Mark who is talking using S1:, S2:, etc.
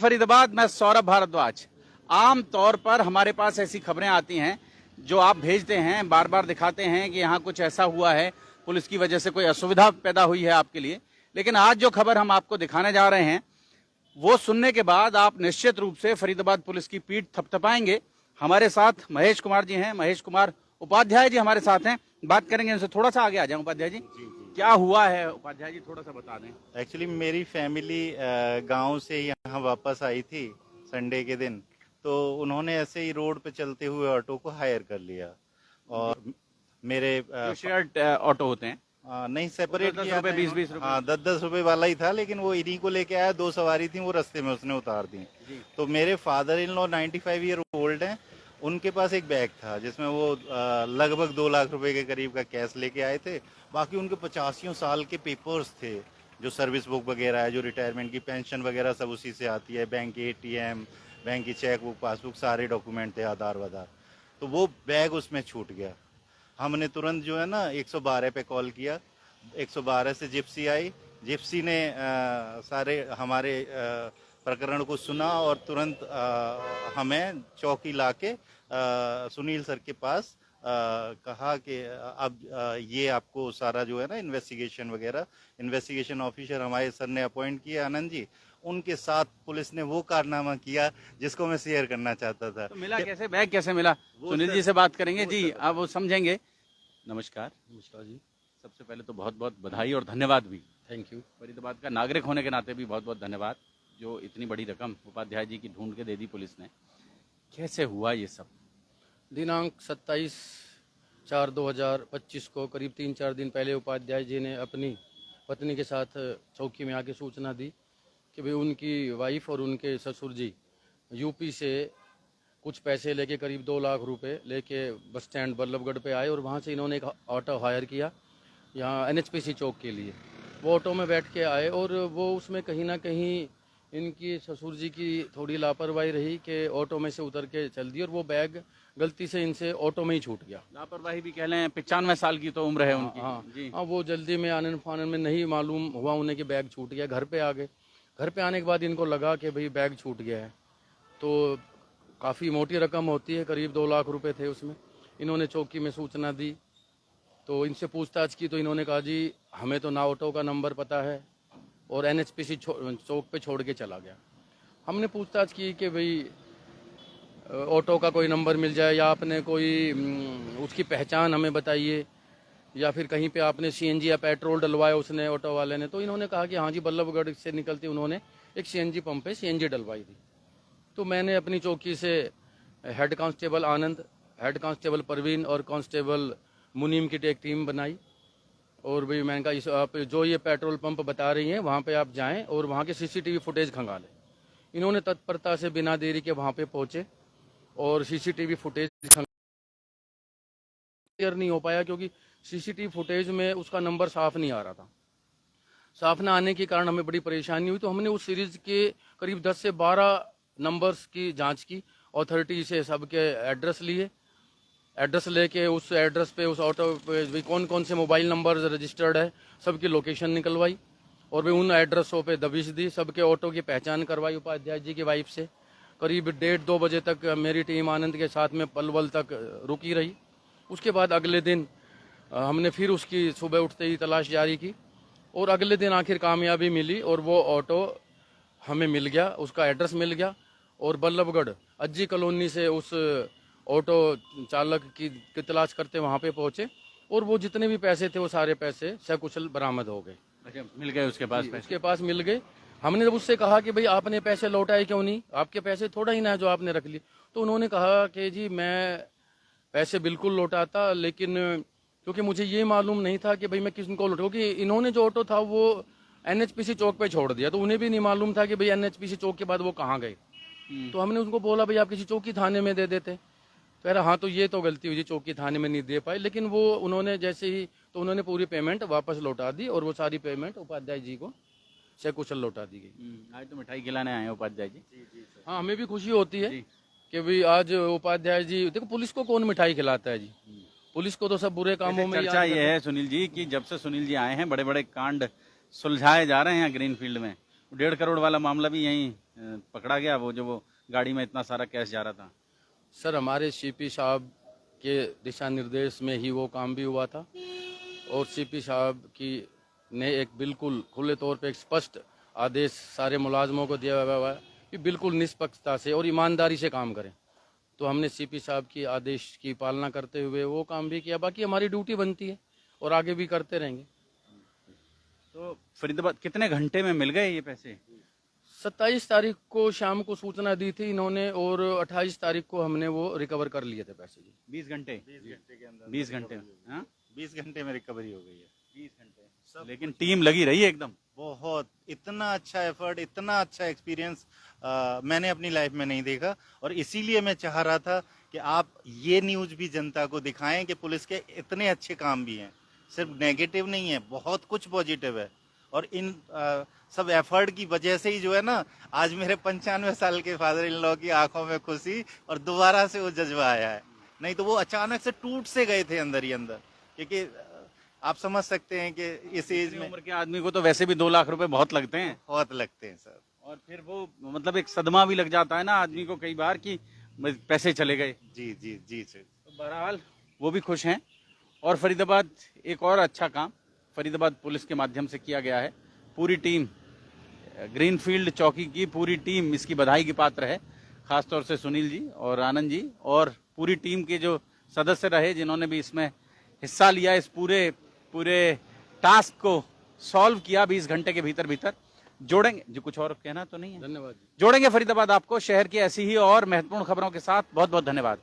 S1: फरीदाबाद, मैं सौरभ भारद्वाज। आम तौर पर हमारे पास ऐसी खबरें आती हैं जो आप भेजते हैं, बार बार दिखाते हैं कि यहाँ कुछ ऐसा हुआ है, पुलिस की वजह से कोई असुविधा पैदा हुई है आपके लिए। लेकिन आज जो खबर हम आपको दिखाने जा रहे हैं वो सुनने के बाद आप निश्चित रूप से फरीदाबाद पुलिस की पीठ थपथपाएंगे। हमारे साथ महेश कुमार जी हैं, महेश कुमार उपाध्याय जी हमारे साथ हैं, बात करेंगे उनसे। थोड़ा सा आगे आ जाएं उपाध्याय जी। क्या हुआ है उपाध्याय जी, थोड़ा सा बता दें।
S2: एक्चुअली मेरी फैमिली गांव से यहाँ वापस आई थी संडे के दिन, तो उन्होंने ऐसे ही रोड पे चलते हुए ऑटो को हायर कर लिया और मेरे
S1: शेयर्ड ऑटो होते हैं,
S2: नहीं सेपरेट किया था।
S1: 20-20 रुपए।
S2: हाँ 10-10 रुपए वाला ही था, लेकिन वो इन्हीं को लेके आया। 2 सवारी थी, वो रास्ते में उसने उतार दी। तो मेरे father in law 95 year old हैं, उनके पास एक बैग था जिसमें वो लगभग 2 लाख रुपए के करीब का कैश लेके आए थे। बाकी उनके 85 साल के पेपर्स थे, जो सर्विस बुक वगैरह है, जो रिटायरमेंट की पेंशन वगैरह सब उसी से आती है, बैंक की ATM, बैंक की चेक बुक, पासबुक, सारे डॉक्यूमेंट थे, आधार वाधार। तो वो बैग उसमें छूट गया। हमने तुरंत जो है ना 112 पे कॉल किया। 112 से जिप्सी आई। जिप्सी ने सारे हमारे प्रकरण को सुना और तुरंत हमें चौकी लाके सुनील सर के पास कहा कि अब ये आपको सारा जो है ना इन्वेस्टिगेशन वगैरह, इन्वेस्टिगेशन ऑफिसर हमारे सर ने अपॉइंट किया आनंद जी, उनके साथ पुलिस ने वो कारनामा किया जिसको मैं शेयर करना चाहता था।
S1: तो मिला कैसे, बैग कैसे मिला? सुनील जी से बात करेंगे जी, आप वो समझेंगे। नमस्कार।
S3: नमस्कार जी।
S1: सबसे पहले तो बहुत बहुत बधाई और धन्यवाद भी।
S3: Thank you.
S1: फरीदाबाद का नागरिक होने के नाते भी बहुत बहुत धन्यवाद, जो इतनी बड़ी रकम उपाध्याय जी की ढूंढ के दे दी पुलिस ने। कैसे हुआ ये सब?
S3: दिनांक 27/4/2025 को करीब 3-4 दिन पहले उपाध्याय जी ने अपनी पत्नी के साथ चौकी में आके सूचना दी कि भाई उनकी वाइफ और उनके ससुर जी यूपी से कुछ पैसे लेके करीब 2 लाख रुपए लेके बस स्टैंड बल्लभगढ़ पे आए और वहाँ से इन्होंने एक ऑटो हायर किया यहाँ NHPC चौक के लिए। वो ऑटो में बैठ के आए और वो उसमें कहीं ना कहीं इनकी ससुर जी की थोड़ी लापरवाही रही कि ऑटो में से उतर के चल दी और वो बैग गलती से इनसे ऑटो में ही छूट गया।
S1: लापरवाही भी कह लें, 95 साल की तो उम्र है उनकी। जी।
S3: हाँ, वो जल्दी में आनन फानन में नहीं मालूम हुआ उन्हें कि बैग छूट गया। घर पे आ गए। घर पे आने के बाद इनको लगा कि भाई बैग छूट गया है, तो काफ़ी मोटी रकम होती है, करीब 2 लाख रुपए थे उसमें। इन्होंने चौकी में सूचना दी, तो इनसे पूछताछ की तो इन्होंने कहा जी हमें तो ना ऑटो का नंबर पता है और NHPC चौक पे छोड़ के चला गया। हमने पूछताछ की कि भाई ऑटो का कोई नंबर मिल जाए या आपने कोई उसकी पहचान हमें बताइए, या फिर कहीं पे आपने CNG या पेट्रोल डलवाया उसने ऑटो वाले ने। तो इन्होंने कहा कि हाँ जी बल्लभगढ़ से निकलते उन्होंने एक CNG पंप पे CNG डलवाई थी। तो मैंने अपनी चौकी से हेड कांस्टेबल आनंद, हेड कांस्टेबल परवीन और कांस्टेबल मुनीम की एक टीम बनाई और भाई मैंने कहा इस आप जो ये पेट्रोल पंप बता रही हैं वहाँ पे आप जाएं और वहाँ के CCTV फुटेज खंगालें। इन्होंने तत्परता से बिना देरी के वहाँ पे पहुँचे और CCTV फुटेज क्लियर नहीं हो पाया क्योंकि CCTV फुटेज में उसका नंबर साफ नहीं आ रहा था। साफ ना आने के कारण हमें बड़ी परेशानी हुई। तो हमने उस सीरीज के करीब 10 से 12 नंबर्स की जांच की, अथॉरिटी से सबके एड्रेस लिए, एड्रेस लेके उस एड्रेस पे उस ऑटो पे कौन कौन से मोबाइल नंबर रजिस्टर्ड है सबकी लोकेशन निकलवाई और उन एड्रेसों पे दबिश दी। सबके ऑटो की पहचान करवाई उपाध्याय जी की वाइफ से। करीब 1:30-2 बजे तक मेरी टीम आनंद के साथ में पलवल तक रुकी रही। उसके बाद अगले दिन हमने फिर उसकी सुबह उठते ही तलाश जारी की और अगले दिन आखिर कामयाबी मिली और वो ऑटो हमें मिल गया, उसका एड्रेस मिल गया और बल्लभगढ़ अज्जी कॉलोनी से उस ऑटो चालक की तलाश करते वहाँ पे पहुँचे और वो जितने भी पैसे थे वो सारे पैसे सकुशल बरामद हो गए।
S1: अच्छा, मिल गए उसके पास पैसे?
S3: उसके पास मिल गए। हमने जब उससे कहा कि भाई आपने पैसे लौटाए क्यों नहीं, आपके पैसे थोड़ा ही ना जो आपने रख लिए। तो उन्होंने कहा कि जी मैं पैसे बिल्कुल लौटाता, लेकिन क्योंकि मुझे ये मालूम नहीं था कि भाई मैं किसको लौटा, क्योंकि इन्होंने जो ऑटो था वो NHPC चौक पे छोड़ दिया, तो उन्हें भी नहीं मालूम था कि भाई NHPC चौक के बाद वो कहाँ गए। तो हमने उनको बोला भाई आप किसी चौकी थाने में दे देते। कह रहा हाँ तो ये तो गलती हुई, चौकी थाने में नहीं दे पाए। लेकिन वो उन्होंने जैसे ही तो उन्होंने पूरी पेमेंट वापस लौटा दी और वो सारी पेमेंट उपाध्याय जी को सकुशल लौटा दी गई।
S1: आज तो मिठाई खिलाने आए हैं उपाध्याय जी।
S3: हाँ, हमें भी खुशी होती है कि भाई आज उपाध्याय जी, देखो पुलिस को कौन मिठाई खिलाता है जी, पुलिस को तो सब बुरे कामों में।
S1: चर्चा ये है सुनील जी कि जब से सुनील जी आए हैं बड़े बड़े कांड सुलझाए जा रहे हैं ग्रीन फील्ड में। 1.5 करोड़ वाला मामला भी यहीं पकड़ा गया वो जो वो गाड़ी में इतना सारा कैश जा रहा था?
S3: सर हमारे सीपी साहब के दिशा निर्देश में ही वो काम भी हुआ था और सीपी साहब की ने एक बिल्कुल खुले तौर पे एक स्पष्ट आदेश सारे मुलाजमों को दिया हुआ है कि बिल्कुल निष्पक्षता से और ईमानदारी से काम करें। तो हमने सीपी साहब की आदेश की पालना करते हुए वो काम भी किया। बाकी हमारी ड्यूटी बनती है और आगे भी करते रहेंगे।
S1: तो फरीदाबाद कितने घंटे में मिल गए ये पैसे?
S3: 27 तारीख को शाम को सूचना दी थी इन्होंने और 28 तारीख को हमने वो रिकवर कर लिए थे पैसे जी।
S1: 20 घंटे? 20 घंटे में? हाँ?
S2: 20 घंटे में रिकवरी हो गई है।
S1: 20 घंटे। लेकिन टीम लगी रही है एकदम।
S2: बहुत, इतना अच्छा एफर्ट, इतना अच्छा एक्सपीरियंस मैंने अपनी लाइफ में नहीं देखा। और इसीलिए मैं चाह रहा था कि आप ये न्यूज भी जनता को दिखाएं कि पुलिस के इतने अच्छे काम भी हैं, सिर्फ नेगेटिव नहीं है, बहुत कुछ पॉजिटिव है। और इन सब एफर्ट की वजह से ही जो है ना, आज मेरे 95 साल के फादर इन लॉ की आंखों में खुशी और दोबारा से वो जज्बा आया है। नहीं तो वो अचानक से टूट से गए थे अंदर ही अंदर, क्योंकि आप समझ सकते हैं कि इस एज में
S1: उम्र के आदमी को तो वैसे भी 2 लाख रुपए बहुत लगते हैं।
S2: बहुत लगते हैं सर।
S1: और फिर वो मतलब एक सदमा भी लग जाता है ना आदमी को कई बार कि पैसे चले गए।
S2: जी जी जी सर।
S1: तो बहरहाल वो भी खुश हैं। और फरीदाबाद एक और अच्छा काम फरीदाबाद पुलिस के माध्यम से किया गया है। पूरी टीम, ग्रीनफील्ड चौकी की पूरी टीम इसकी बधाई की पात्र है। खासतौर से सुनील जी और आनंद जी और पूरी टीम के जो सदस्य रहे जिन्होंने भी इसमें हिस्सा लिया, इस पूरे टास्क को सॉल्व किया 20 घंटे के भीतर भीतर। जोड़ेंगे जी, कुछ और कहना तो नहीं है?
S3: धन्यवाद जी।
S1: जोड़ेंगे फरीदाबाद आपको शहर की ऐसी ही और महत्वपूर्ण खबरों के साथ। बहुत बहुत धन्यवाद।